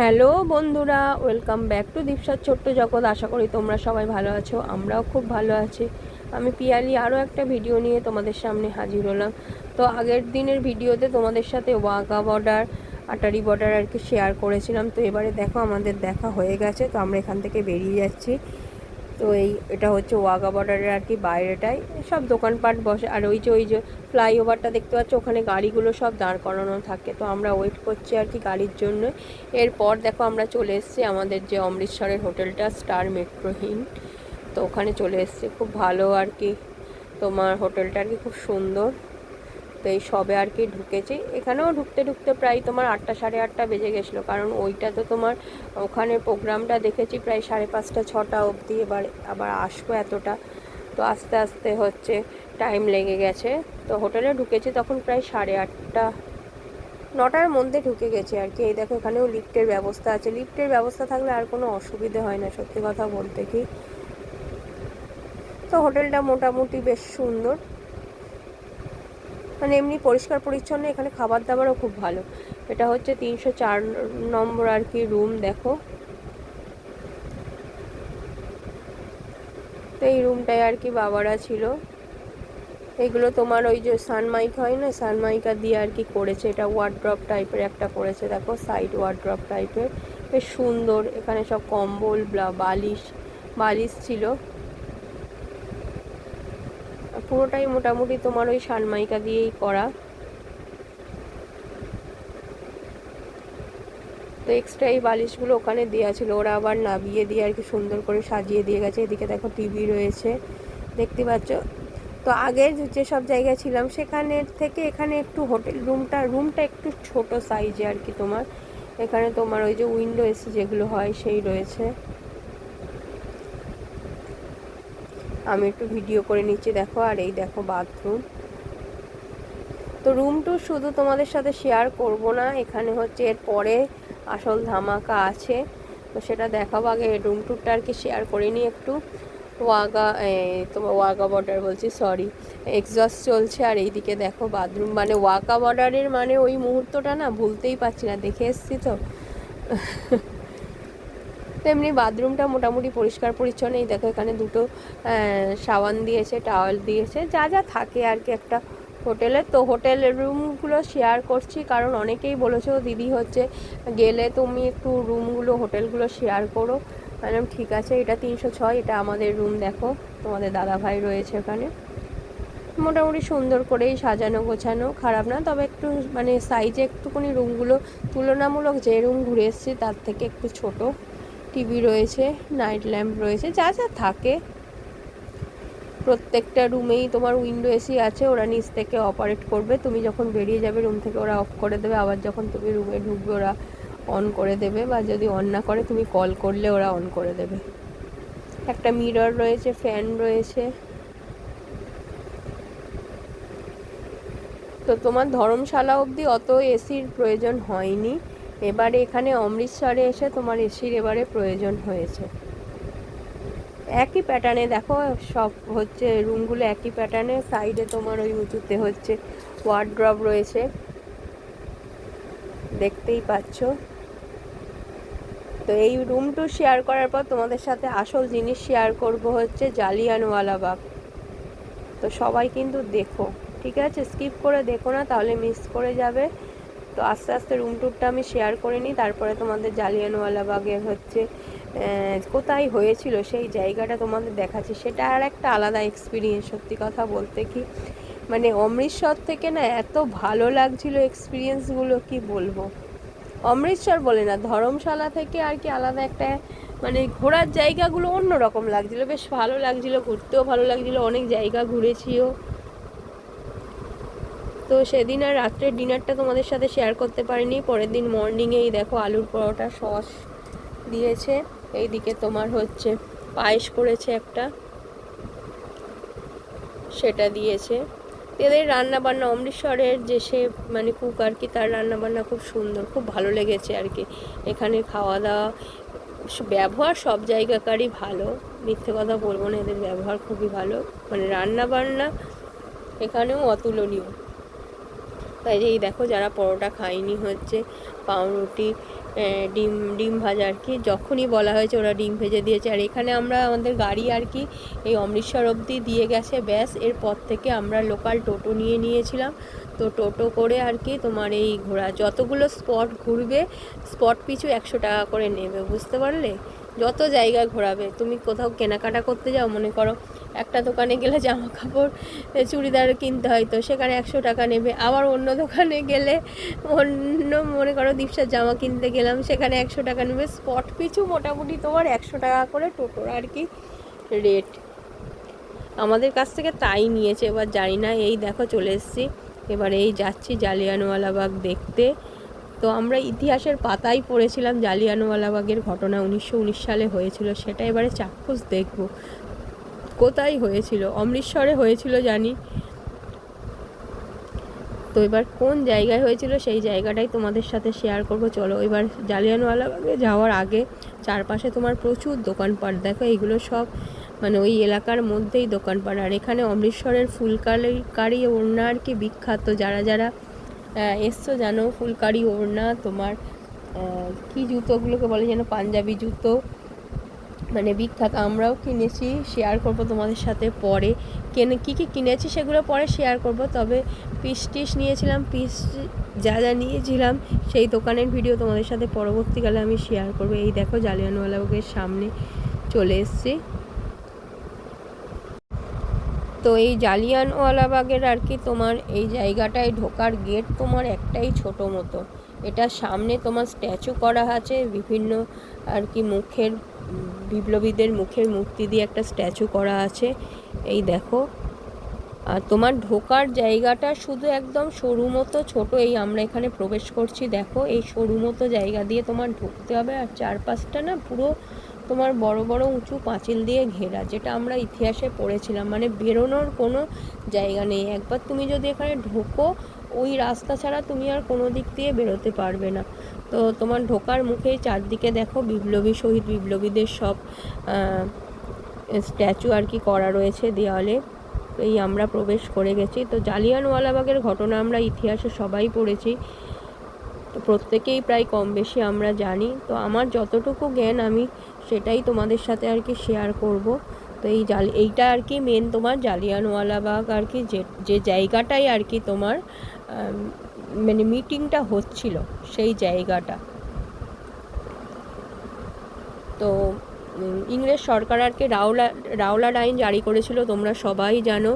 Hello বন্ধুরা, welcome back to দীপসার ছোট্ট জগৎ। আশা করি তোমরা সবাই ভালো আছো, আমরাও খুব ভালো আছি। আমি পিয়ালি আরও একটা ভিডিও নিয়ে তোমাদের সামনে হাজির হলাম। তো আগের দিনের ভিডিওতে তোমাদের সাথে ওয়াঘা বর্ডার, আটারি বর্ডার আর কি শেয়ার করেছিলাম। তো এবারে দেখো আমাদের দেখা হয়ে গেছে, তো আমরা এখান থেকে বেরিয়ে যাচ্ছি। তো এটা হচ্ছে ওয়াঘা বর্ডারের আর কি বাইরেটাই সব দোকানপাট বসে। আর ওই যে ফ্লাইওভারটা দেখতে পাচ্ছ, ওখানে গাড়িগুলো সব দাঁড় করানো থাকে। তো আমরা ওয়েট করছি আর কি গাড়ির জন্য। এরপর দেখো আমরা চলে এসেছি আমাদের যে অমৃতসরের হোটেলটা, স্টার মেট্রো হিন। তো ওখানে চলে এসেছি, খুব ভালো আর কি তোমার হোটেলটা আর কি, খুব সুন্দর। তো এই সবে আর কি ঢুকেছি। এখানেও ঢুকতে ঢুকতে প্রায় তোমার 8টা সাড়ে 8টা বেজে গেছিলো, কারণ ওইটা তো তোমার ওখানে প্রোগ্রামটা দেখেছি প্রায় 5:30 6টা অবধি। এবার আবার আসবো এতটা, তো আস্তে আস্তে হচ্ছে টাইম লেগে গেছে। তো হোটেলে ঢুকেছি তখন প্রায় 8:30 9টার মধ্যে ঢুকে গেছি আর কি। এই দেখো এখানেও লিফটের ব্যবস্থা আছে। লিফটের ব্যবস্থা থাকলে আর কোনো অসুবিধে হয় না, সত্যি কথা বলতে কি। তো হোটেলটা মোটামুটি বেশ সুন্দর, মানে এমনি পরিষ্কার পরিচ্ছন্ন। এখানে খাবার দাবারও খুব ভালো। এটা হচ্ছে 304 নম্বর আর কি রুম, দেখো। তো এই রুমটায় আর কি বাবারা ছিল। এগুলো তোমার ওই যে সানমাইকা হয় না, সানমাইকা দিয়ে আর কি করেছে। এটা ওয়ার্ড্রপ টাইপের একটা করেছে, দেখো সাইড ওয়ার্ড্রপ টাইপের, বেশ সুন্দর। এখানে সব কম্বল বালিশ বালিশ ছিল। পুরোটাই মোটামুটি তোমার ওই সানমাইকা দিয়েই করা। তো এক্সট্রা এই বালিশগুলো ওখানে দেওয়া ছিল, ওরা আবার নামিয়ে দিয়ে আর কি সুন্দর করে সাজিয়ে দিয়ে গেছে। এদিকে দেখো টিভি রয়েছে, দেখতে পাচ্ছ। তো আগের যেসব জায়গায় ছিলাম সেখানের থেকে এখানে একটু হোটেল রুমটা একটু ছোট সাইজে আর কি তোমার। এখানে তোমার ওই যে উইন্ডো এসি যেগুলো হয় সেই রয়েছে। আমি একটু ভিডিও করে নিচ্ছি, দেখো। আর এই দেখো বাথরুম। তো রুম টু শুধু তোমাদের সাথে শেয়ার করব না, এখানে হচ্ছে এর পরে আসল ধামাকা আছে। তো সেটা দেখাবো, আগে রুম টুরটা আর কি শেয়ার করে নিই একটু। তোমার ওয়াঘা বর্ডার বলছি, সরি, এক্সজস্ট চলছে। আর এইদিকে দেখো বাথরুম, মানে ওয়াঘা বর্ডারের মানে ওই মুহূর্তটা না ভুলতেই পারছি না, দেখে এসছি তো। তো এমনি বাথরুমটা মোটামুটি পরিষ্কার পরিচ্ছন্ন। এই দেখো এখানে দুটো সাবান দিয়েছে, টাওয়েল দিয়েছে, যা যা থাকে আর কি একটা হোটেলে। তো হোটেলের রুমগুলো শেয়ার করছি কারণ অনেকেই বলেছো দিদি হচ্ছে গেলে তুমি একটু রুমগুলো হোটেলগুলো শেয়ার করো। ম্যাডাম ঠিক আছে। এটা 306, এটা আমাদের রুম। দেখো তোমাদের দাদাভাই রয়েছে ওখানে। মোটামুটি সুন্দর করেই সাজানো গোছানো, খারাপ না। তবে একটু মানে সাইজে একটুখানি রুমগুলো তুলনামূলক যে রুম ঘুরে এসেছি তার থেকে একটু ছোট। টিভি রয়েছে, নাইট ল্যাম্প রয়েছে, যা যা থাকে। প্রত্যেকটা রুমেই তোমার উইন্ডো এসি আছে, ওরা নিচ থেকে অপারেট করবে। তুমি যখন বেরিয়ে যাবে রুম থেকে ওরা অফ করে দেবে, আবার যখন তুমি রুমে ঢুকবে ওরা অন করে দেবে, বা যদি অন না করে তুমি কল করলে ওরা অন করে দেবে। একটা মিরর রয়েছে, ফ্যান রয়েছে। তো তোমার ধর্মশালা অবধি অত এসির প্রয়োজন হয়নি। এবারে এখানে অমৃতসরে এসে তোমার এসির এবারে প্রয়োজন হয়েছে। একই প্যাটার্নে দেখো সব হচ্ছে রুমগুলো একই প্যাটার্নে। সাইডে তোমার ওই উঁচুতে হচ্ছে ওয়ার্ড্রপ রয়েছে, দেখতেই পাচ্ছ। তো এই রুম টু শেয়ার করার পর তোমাদের সাথে আসল জিনিস শেয়ার করব হচ্ছে জালিয়ানওয়ালাবাগ। তো সবাই কিন্তু দেখো, ঠিক আছে, স্কিপ করে দেখো না, তাহলে মিস করে যাবে। তো আস্তে আস্তে রুম টুরটা আমি শেয়ার করে নিই, তারপরে তোমাদের জালিয়ানওয়ালাবাগের হচ্ছে কোথায় হয়েছিল সেই জায়গাটা তোমাদের দেখাচ্ছি। সেটা আর একটা আলাদা এক্সপিরিয়েন্স, সত্যি কথা বলতে কি। মানে অমৃতসর থেকে না এত ভালো লাগছিল এক্সপিরিয়েন্সগুলো, কি বলবো। অমৃতসর বলে না, ধর্মশালা থেকে আর কি আলাদা একটা, মানে ঘোরার জায়গাগুলো অন্যরকম লাগছিলো, বেশ ভালো লাগছিলো, ঘুরতেও ভালো লাগছিলো, অনেক জায়গা ঘুরেছিও। তো সেদিন আর রাত্রের ডিনারটা তোমাদের সাথে শেয়ার করতে পারিনি। পরের দিন মর্নিংয়েই দেখো আলুর পরোটা সস দিয়েছে, এইদিকে তোমার হচ্ছে পায়েস করেছে একটা, সেটা দিয়েছে। এদের রান্নাবান্না অমৃতসরের যে সে মানে কুক আর কি, তার রান্নাবান্না খুব সুন্দর, খুব ভালো লেগেছে আর কি। এখানে খাওয়া দাওয়া ব্যবহার সব জায়গাকারই ভালো, মিথ্যে কথা বলবো না, এদের ব্যবহার খুবই ভালো, মানে রান্নাবান্না এখানেও অতুলনীয়। তাই এই দেখো যারা পরোটা খায়নি হচ্ছে পাউরুটি ডিম ডিম ভাজা আর কি, যখনই বলা হয়েছে ওরা ডিম ভেজে দিয়েছে। আর এখানে আমরা আমাদের গাড়ি আর কি এই অমৃতসর অবধি দিয়ে গেছে, ব্যাস। এরপর থেকে আমরা লোকাল টোটো নিয়ে নিয়েছিলাম। তো টোটো করে আর কি তোমার এই ঘোরা যতগুলো স্পট ঘুরবে, স্পট পিছু 100 টাকা করে নেবে, বুঝতে পারলে? যত জায়গায় ঘোরাবে, তুমি কোথাও কেনাকাটা করতে যাও, মনে করো একটা দোকানে গেলে জামা কাপড় চুড়িদার কিনতে হয়, তো সেখানে 100 টাকা নেবে। আবার অন্য দোকানে গেলে অন্য মনে করো দীপসার জামা কিনতে গেলাম, সেখানে 100 টাকা নেবে। স্পট পিছু মোটামুটি তোমার 100 টাকা করে টোটোর আর কি রেট। আমাদের কাছ থেকে তাই নিয়েছে। এবার জানি না, এই দেখো চলে এসেছি, এবার এই যাচ্ছি জালিয়ানওয়ালাবাগ দেখতে। তো আমরা ইতিহাসের পাতায় পড়েছিলাম জালিয়ানওয়ালাবাগের ঘটনা 1919 সালে হয়েছিল, সেটা এবারে চাক্ষুষ দেখব। কোথায় হয়েছিল? অমৃতসরে হয়েছিল জানি, তো এবার কোন জায়গায় হয়েছিল সেই জায়গাটাই তোমাদের সাথে শেয়ার করব। চলো এবার জালিয়ানওয়ালাবাগে যাওয়ার আগে চারপাশে তোমার প্রচুর দোকানপাট দেখো, এইগুলো সব মানে ওই এলাকার মধ্যেই দোকানপাট। আর এখানে অমৃতসরের ফুলকারি ওড়না আর কি বিখ্যাত, যারা যারা এসছো জানো। ফুলকারি ওড়না, তোমার কি জুতোগুলোকে বলে যেন, পাঞ্জাবি জুতো, মানে বিখ্যাত। আমরাও কিনেছি, শেয়ার করব তোমাদের সাথে পরে। কী কী কিনেছি সেগুলো পরে শেয়ার করব। তবে পিস টিস নিয়েছিলাম, পিস যা যা নিয়েছিলাম সেই দোকানের ভিডিও তোমাদের সাথে পরবর্তীকালে আমি শেয়ার করব। এই দেখো জালিয়ানওয়ালাবাগের সামনে চলে এসেছি। তো এই জালিয়ানওয়ালাবাগের আর কি তোমার এই জায়গাটায় ঢোকার গেট তোমার একটাই ছোট মতো। এটার সামনে তোমার স্ট্যাচু করা আছে বিভিন্ন আর কি মুখের, বিপ্লবীদের মুখের মূর্তি দিয়ে একটা স্ট্যাচু করা আছে, এই দেখো। আর তোমার ঢোকার জায়গাটা শুধু একদম সরু মতো ছোট, এই আমরা এখানে প্রবেশ করছি দেখো, এই সরু মতো জায়গা দিয়ে তোমার ঢুকতে হবে। আর চারপাশটা না পুরো তোমার বড় বড় উঁচু পাঁচিল দিয়ে ঘেরা, যেটা আমরা ইতিহাসে পড়েছিলাম। মানে বেরোনোর কোনো জায়গা নেই, একবার তুমি যদি এখানে ঢোকো ওই রাস্তা ছাড়া তুমি আর কোনো দিক দিয়ে বেরোতে পারবে না। তো তোমার ঢোকার মুখেই চারদিকে দেখো বিপ্লবী, শহীদ বিপ্লবীদের সব স্ট্যাচু আর কি করা রয়েছে দেওয়ালে। এই আমরা প্রবেশ করে গেছি। তো জালিয়ানওয়ালাবাগের ঘটনা আমরা ইতিহাসে সবাই পড়েছি, তো প্রত্যেকেই প্রায় কম বেশি আমরা জানি। তো আমার যতটুকু জ্ঞান আমি সেটাই তোমাদের সাথে আর কি শেয়ার করব। তো এইটা আর কি মেন তোমার জালিয়ানওয়ালাবাগ আর কি, যে জায়গাটাই আর কি তোমার মানে মিটিংটা হচ্ছিল সেই জায়গাটা। তো ইংরেজ সরকার আর কি রাওলাট আইন জারি করেছিল, তোমরা সবাই জানো,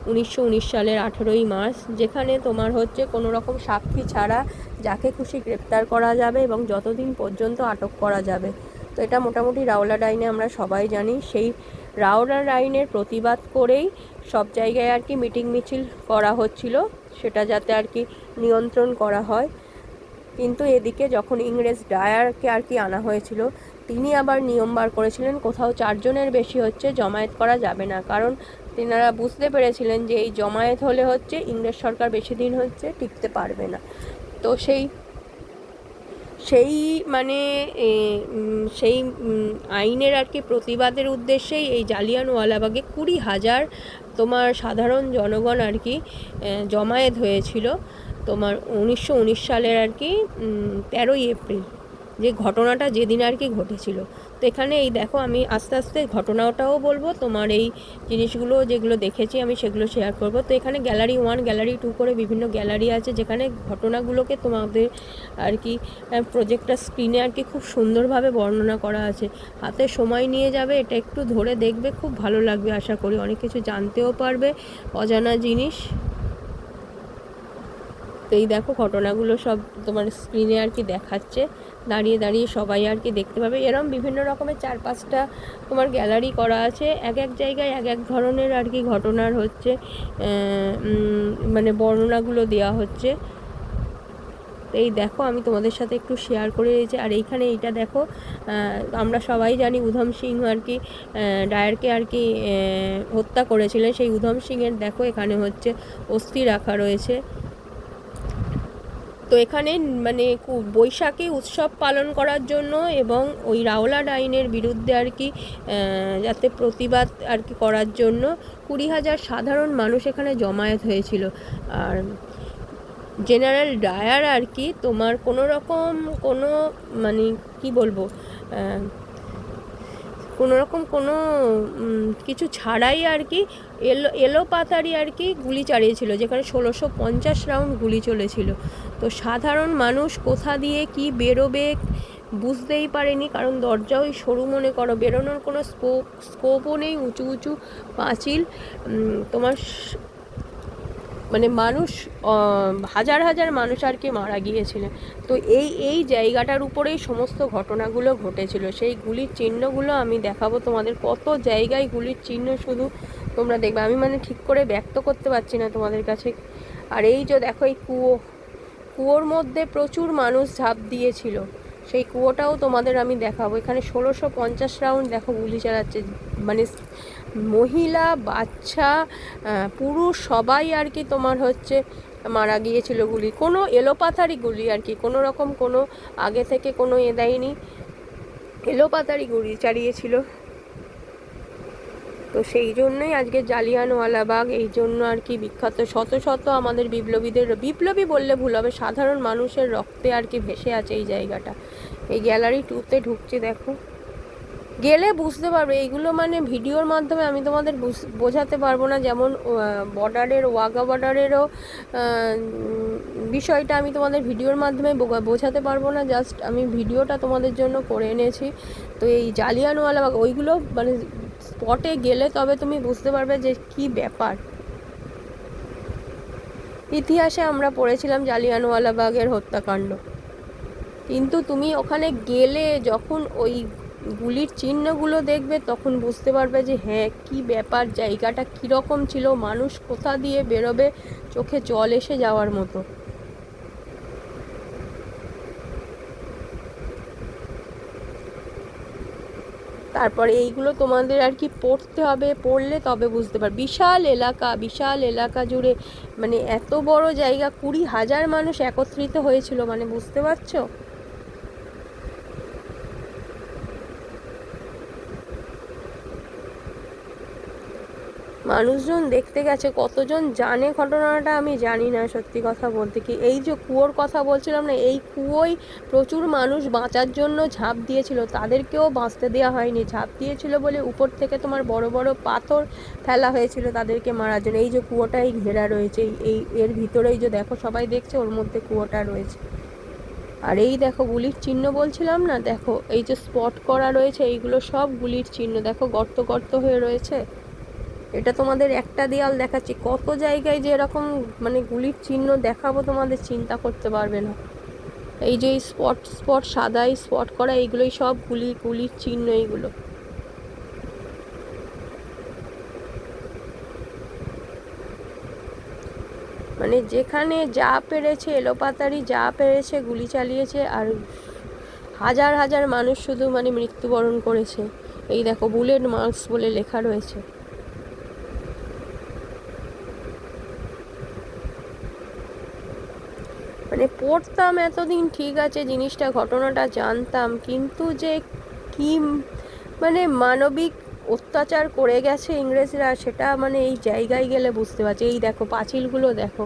1919 সালের 18ই মার্চ, যেখানে তোমার হচ্ছে কোনো রকম সাক্ষী ছাড়া যাকে খুশি গ্রেপ্তার করা যাবে এবং যতদিন পর্যন্ত আটক করা যাবে। তো এটা মোটামুটি রাওলাট আইনে আমরা সবাই জানি। সেই রাওলাট আইনের প্রতিবাদ করেই সব জায়গায় আর কি মিটিং মিছিল করা হচ্ছিল, সেটা যাতে আর কি নিয়ন্ত্রণ করা হয়। কিন্তু এদিকে যখন ইংরেজ ডায়ারকে আর কি আনা হয়েছিল, তিনি আবার নিয়ম বার করেছিলেন কোথাও 4 জনের বেশি হচ্ছে জমায়েত করা যাবে না, কারণ তেনারা বুঝতে পেরেছিলেন যে এই জমায়েত হলে হচ্ছে ইংরেজ সরকার বেশি দিন হচ্ছে টিকতে পারবে না। তো সেই মানে সেই আইনের আর কি প্রতিবাদের উদ্দেশ্যেই এই জালিয়ানওয়ালাবাগে 20,000 তোমার সাধারণ জনগণ আর কি জমায়েত হয়েছিল তোমার 1919 সালের আর কি 13ই এপ্রিল, যে ঘটনাটা যেদিন আর কি ঘটেছিল। তো এখানে এই দেখো আমি আস্তে আস্তে ঘটনাটাও বলবো, তোমার এই জিনিসগুলো যেগুলো দেখেছি আমি সেগুলো শেয়ার করব। তো এখানে গ্যালারি 1 গ্যালারি 2 করে বিভিন্ন গ্যালারি আছে, যেখানে ঘটনাগুলোকে তোমাদের আর কি প্রজেক্টর স্ক্রিনে আর কি খুব সুন্দরভাবে বর্ণনা করা আছে। হাতে সময় নিয়ে যাবে, এটা একটু ধরে দেখবে, খুব ভালো লাগবে আশা করি, অনেক কিছু জানতেও পারবে, অজানা জিনিস। তো এই দেখো ঘটনাগুলো সব তোমার স্ক্রিনে আর কি দেখাচ্ছে, দাঁড়িয়ে দাঁড়িয়ে সবাই আর কি দেখতে পাবে। এরকম বিভিন্ন রকমের 4-5টা তোমার গ্যালারি করা আছে, এক এক জায়গায় এক এক ধরনের আর কি ঘটনার হচ্ছে মানে বর্ণনাগুলো দেওয়া হচ্ছে। তো এই দেখো আমি তোমাদের সাথে একটু শেয়ার করে দিয়েছি। আর এইখানে এইটা দেখো, আমরা সবাই জানি উধম সিং আর কি ডায়ারকে আর কি হত্যা করেছিলেন, সেই উধম সিংয়ের দেখো এখানে হচ্ছে অস্থি রাখা রয়েছে। তো এখানে মানে বৈশাখী উৎসব পালন করার জন্য এবং ওই রাওলাট আইনের বিরুদ্ধে আর কি যাতে প্রতিবাদ আর কি করার জন্য 20,000 সাধারণ মানুষ এখানে জমায়েত হয়েছিল। আর জেনারেল ডায়ার আর কি, তোমার কোনো রকম কোনো মানে কি বলবো, কোনো রকম কোনো কিছু ছাড়াই আর কি এলো পাতারি আর কি গুলি চালিয়েছিল, যেখানে 1650 রাউন্ড গুলি চলেছিল। তো সাধারণ মানুষ কোথা দিয়ে কি বেরোবে বুঝতেই পারেনি, কারণ দরজা ওই সরু, মনে করো বেরোনোর কোনো স্কোপও নেই, উঁচু উঁচু পাঁচিল, তোমার মানে মানুষ হাজার হাজার মানুষ আর কি মারা গিয়েছিলেন। তো এই জায়গাটার উপরেই সমস্ত ঘটনাগুলো ঘটেছিল। সেই গুলির চিহ্নগুলো আমি দেখাবো তোমাদের, কত জায়গায় গুলির চিহ্ন শুধু তোমরা দেখবে, আমি মানে ঠিক করে ব্যক্ত করতে পারছি না তোমাদের কাছে। আর এই যে দেখো এই কুয়োর মধ্যে প্রচুর মানুষ ঝাঁপ দিয়েছিল, সেই কুয়োটাও তোমাদের আমি দেখাবো। এখানে 1650 রাউন্ড দেখো গুলি চালাচ্ছে, মানে মহিলা, বাচ্চা, পুরুষ সবাই আর কি তোমার হচ্ছে মারা গিয়েছিল গুলি, কোনো এলোপাথারি গুলি আর কি, কোনো রকম কোনো আগে থেকে কোনো দেয়নি, এলোপাথারি গুলি চালিয়েছিল। তো সেই জন্যই আজকে জালিয়ানওয়ালাবাগ এই জন্য আর কি বিখ্যাত। শত শত আমাদের বিপ্লবী বললে ভুল হবে, সাধারণ মানুষের রক্তে আর কি ভেসে আছে এই জায়গাটা। এই গ্যালারি 2-তে ঢুকছি, দেখো গেলে বুঝতে পারবে। এইগুলো মানে ভিডিওর মাধ্যমে আমি তোমাদের বোঝাতে পারবো না, যেমন বর্ডারের, ওয়াঘা বর্ডারেরও বিষয়টা আমি তোমাদের ভিডিওর মাধ্যমে বোঝাতে পারবো না, জাস্ট আমি ভিডিওটা তোমাদের জন্য করে এনেছি। তো এই জালিয়ানওয়ালাবাগ ওইগুলো মানে স্পটে গেলে তবে তুমি বুঝতে পারবে যে কি ব্যাপার। ইতিহাসে আমরা পড়েছিলাম জালিয়ানওয়ালাবাগের হত্যাকাণ্ড, কিন্তু তুমি ওখানে গেলে যখন ওই গুলির চিহ্নগুলো দেখবে তখন বুঝতে পারবে যে হ্যাঁ কি ব্যাপার, জায়গাটা কীরকম ছিল, মানুষ কোথা দিয়ে বেরোবে, চোখে জল এসে যাওয়ার মতো। তারপরে এইগুলো তোমাদের আর কি পড়তে হবে, পড়লে তবে বুঝতে পারবে। বিশাল এলাকা জুড়ে মানে এত বড় জায়গা, 20,000 মানুষ একত্রিত হয়েছিল, মানে বুঝতে পারছো। মানুষজন দেখতে গেছে, কতজন জানে ঘটনাটা আমি জানি না সত্যি কথা বলতে কি। এই যে কুয়োর কথা বলছিলাম না, এই কুয়োয় প্রচুর মানুষ বাঁচার জন্য ঝাঁপ দিয়েছিল, তাদেরকেও বাঁচতে দেওয়া হয়নি। ঝাঁপ দিয়েছিল বলে উপর থেকে তোমার বড় বড় পাথর ফেলা হয়েছিল তাদেরকে মারার জন্য। এই যে কুয়োটাই ঘেরা রয়েছে, এর ভিতরেই যে দেখো সবাই দেখছে, ওর মধ্যে কুয়োটা রয়েছে। আর এই দেখো গুলির চিহ্ন বলছিলাম না, দেখো এই যে স্পট করা রয়েছে, এইগুলো সব গুলির চিহ্ন, দেখো গর্ত গর্ত হয়ে রয়েছে। এটা তোমাদের একটা দেয়াল দেখাচ্ছি, কত জায়গায় যে এরকম মানে গুলির চিহ্ন দেখাবো তোমাদের চিন্তা করতে পারবে না। এই যে স্পট সাদাই স্পট করা, এইগুলোই সব গুলির চিহ্ন এইগুলো। মানে যেখানে যা পেরেছে এলোপাতারি যা পেরেছে গুলি চালিয়েছে, আর হাজার হাজার মানুষ শুধু মানে মৃত্যুবরণ করেছে। এই দেখো বুলেট মার্কস বলে লেখা রয়েছে। মানে পড়তাম এতদিন ঠিক আছে, জিনিসটা ঘটনাটা জানতাম, কিন্তু যে কি মানে মানবিক অত্যাচার করে গেছে ইংরেজরা, সেটা মানে এই জায়গায় গেলে বুঝতে পারছি। এই দেখো পাঁচিলগুলো দেখো,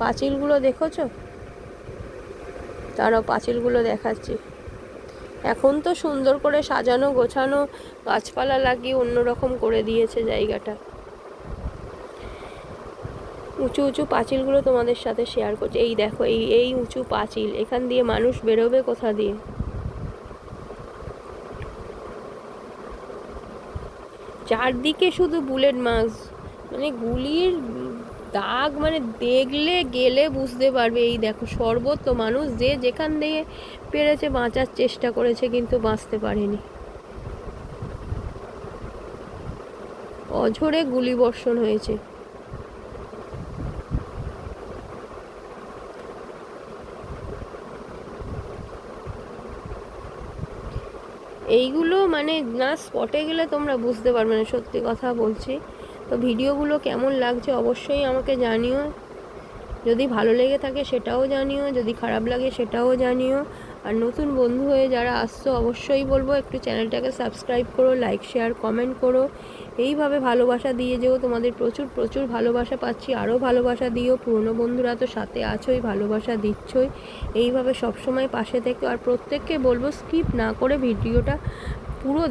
পাঁচিলগুলো দেখেছো? তারাও পাঁচিলগুলো দেখাচ্ছি। এখন তো সুন্দর করে সাজানো গোছানো, গাছপালা লাগিয়ে অন্যরকম করে দিয়েছে জায়গাটা। উঁচু উঁচু পাঁচিলগুলো তোমাদের সাথে শেয়ার করছি। এই দেখো এই উঁচু পাঁচিল, এখান দিয়ে মানুষ বেরোবে কোথা দিয়ে? চারদিকে শুধু বুলেট মার্কস, মানে গুলির দাগ, মানে দেখলে গেলে বুঝতে পারবে। এই দেখো সর্বত্র মানুষ যে যেখান দিয়ে পেরেছে বাঁচার চেষ্টা করেছে, কিন্তু বাঁচতে পারেনি। অঝোরে গুলি বর্ষণ হয়েছে। এইগুলো মানে না স্পটে গেলে তোমরা বুঝতে পারবে না, সত্যি কথা বলছি। তো ভিডিওগুলো কেমন লাগছে অবশ্যই আমাকে জানিও, যদি ভালো লেগে থাকে সেটাও জানিও, যদি খারাপ লাগে সেটাও জানিও। আর নতুন বন্ধু হয়ে যারা আসছো অবশ্যই বলবো একটু চ্যানেলটাকে সাবস্ক্রাইব করো, লাইক শেয়ার কমেন্ট করো। এইভাবে ভালোবাসা দিয়ে যেও, তোমাদের প্রচুর প্রচুর ভালোবাসা পাচ্ছি, আরও ভালোবাসা দিও। পুরনো বন্ধুরা তো সাথে আছোই, ভালোবাসা দিচ্ছই, এইভাবে সবসময় পাশে থেকো। আর প্রত্যেককে বলবো স্কিপ না করে ভিডিওটা পুরো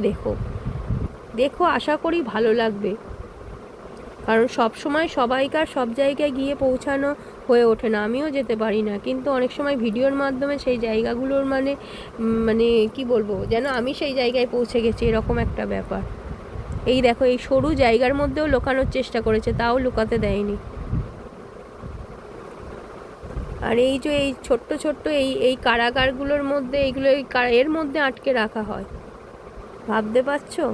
দেখো, আশা করি ভালো লাগবে। কারণ সব সময় সবাইকার সব জায়গায় গিয়ে পৌঁছানো হয়ে ওঠে না, আমিও যেতে পারি না, কিন্তু অনেক সময় ভিডিওর মাধ্যমে সেই জায়গাগুলোর মানে কি বলবো, যেন আমি সেই জায়গায় পৌঁছে গেছি এরকম একটা ব্যাপার। এই দেখো, এই সরু জায়গার মধ্যেও লুকানোর চেষ্টা করেছে, তাও লুকাতে দেয়নি। আর এই যে এই ছোট্ট ছোট্ট এই কারাগারগুলোর মধ্যে এইগুলো এর মধ্যে আটকে রাখা হয়, ভাবতে পারছো?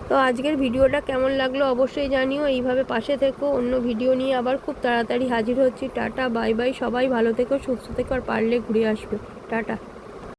তো আজকের ভিডিওটা কেমন লাগলো অবশ্যই জানিও, এইভাবে পাশে থেকো। অন্য ভিডিও নিয়ে আবার খুব তাড়াতাড়ি হাজির হচ্ছি। টাটা, বাই বাই, সবাই ভালো থেকো, সুস্থ থেকো, আর পারলে ঘুরে আসবে। টাটা।